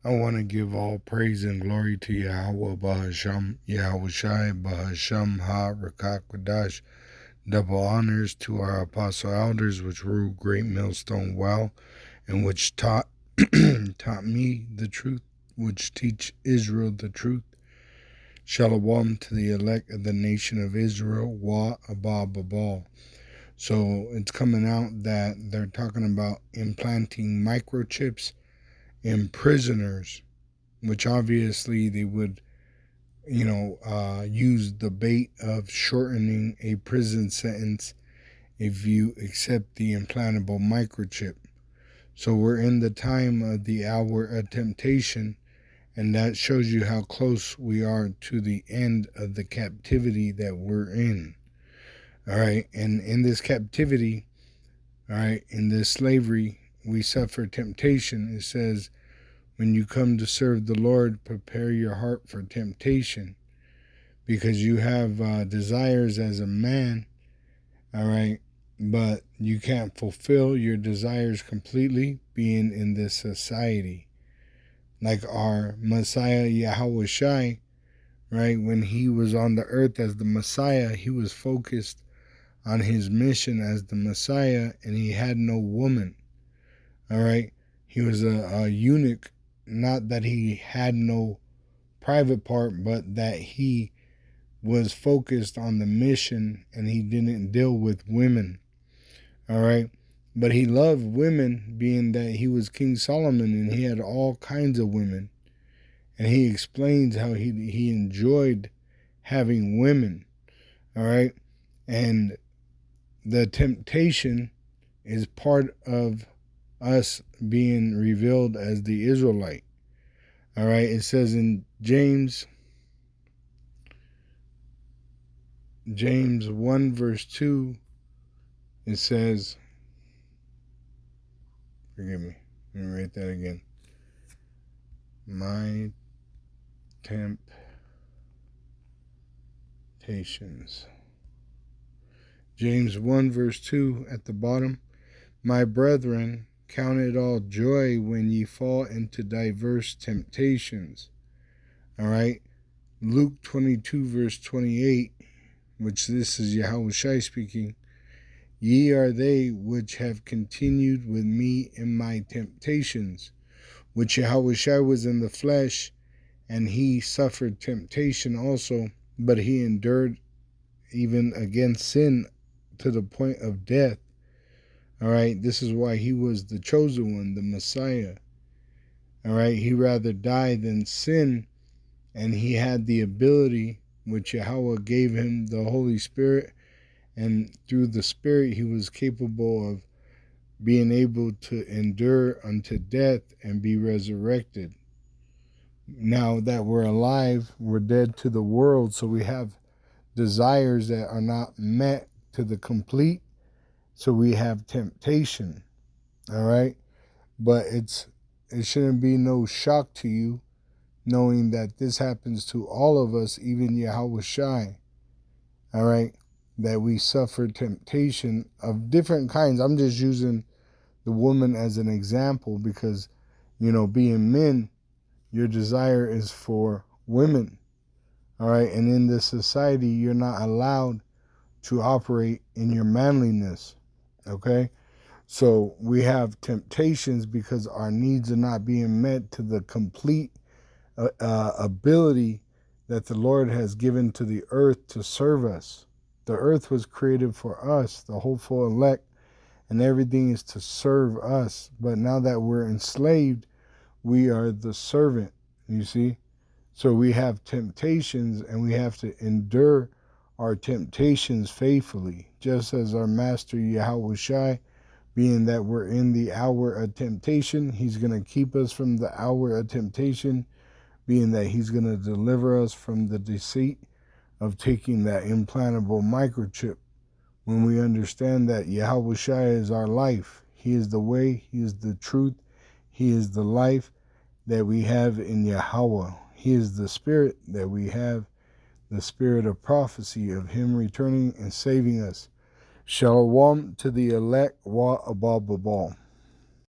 I want to give all praise and glory to Yahweh Bahasham, Yahweh Shai Bahasham Ha Rakakwadash. Double honors to our apostle elders, which ruled Great Millstone well, and which taught taught me the truth, which teach Israel the truth. Shalom to the elect of the nation of Israel, Wa Abba Babal. So it's coming out that they're talking about implanting microchips in prisoners, which obviously they would, use the bait of shortening a prison sentence if you accept the implantable microchip. So we're in the time of the hour of temptation, and that shows you how close we are to the end of the captivity that we're in. All right, and in this captivity, all right, in this slavery, we suffer temptation. It says, when you come to serve the Lord, prepare your heart for temptation, because you have desires as a man, all right, but you can't fulfill your desires completely being in this society. Like our Messiah Yahweh Shai, right, when he was on the earth as the Messiah, he was focused on his mission as the Messiah, and he had no woman, all right. He was a eunuch, not that he had no private part, but that he was focused on the mission and he didn't deal with women. All right. But he loved women, being that he was King Solomon and he had all kinds of women. And he explains how he enjoyed having women. All right. And the temptation is part of us being revealed as the Israelite. All right. It says in James 1 verse 2, it says, forgive me, let me write that again. My temptations. James 1 verse 2 at the bottom. My brethren, count it all joy when ye fall into diverse temptations. All right. Luke 22 verse 28, which this is Yahweh Shai speaking. Ye are they which have continued with me in my temptations, which Yahweh Shai was in the flesh, and he suffered temptation also, but he endured even against sin to the point of death. All right, this is why he was the chosen one, the Messiah. All right, he rather die than sin, and he had the ability, which Yahweh gave him, the Holy Spirit, and through the Spirit he was capable of being able to endure unto death and be resurrected. Now that we're alive, we're dead to the world, so we have desires that are not met to the complete, so we have temptation. All right, but it shouldn't be no shock to you knowing that this happens to all of us, even Yahweh Shai. All right, that we suffer temptation of different kinds. I'm just using the woman as an example because, being men, your desire is for women. All right, and in this society, you're not allowed to operate in your manliness. Okay, so we have temptations because our needs are not being met to the complete ability that the Lord has given to the earth to serve us. The earth was created for us, the hopeful elect, and everything is to serve us. But now that we're enslaved, we are the servant, you see? So we have temptations and we have to endure our temptations faithfully, just as our master Yahweh Shai, being that we're in the hour of temptation, he's going to keep us from the hour of temptation, being that he's going to deliver us from the deceit of taking that implantable microchip. When we understand that Yahweh Shai is our life, he is the way, he is the truth, he is the life that we have in Yahweh. He is the spirit that we have, the spirit of prophecy of him returning and saving us. Shalom to the elect, Wa Abba Babal.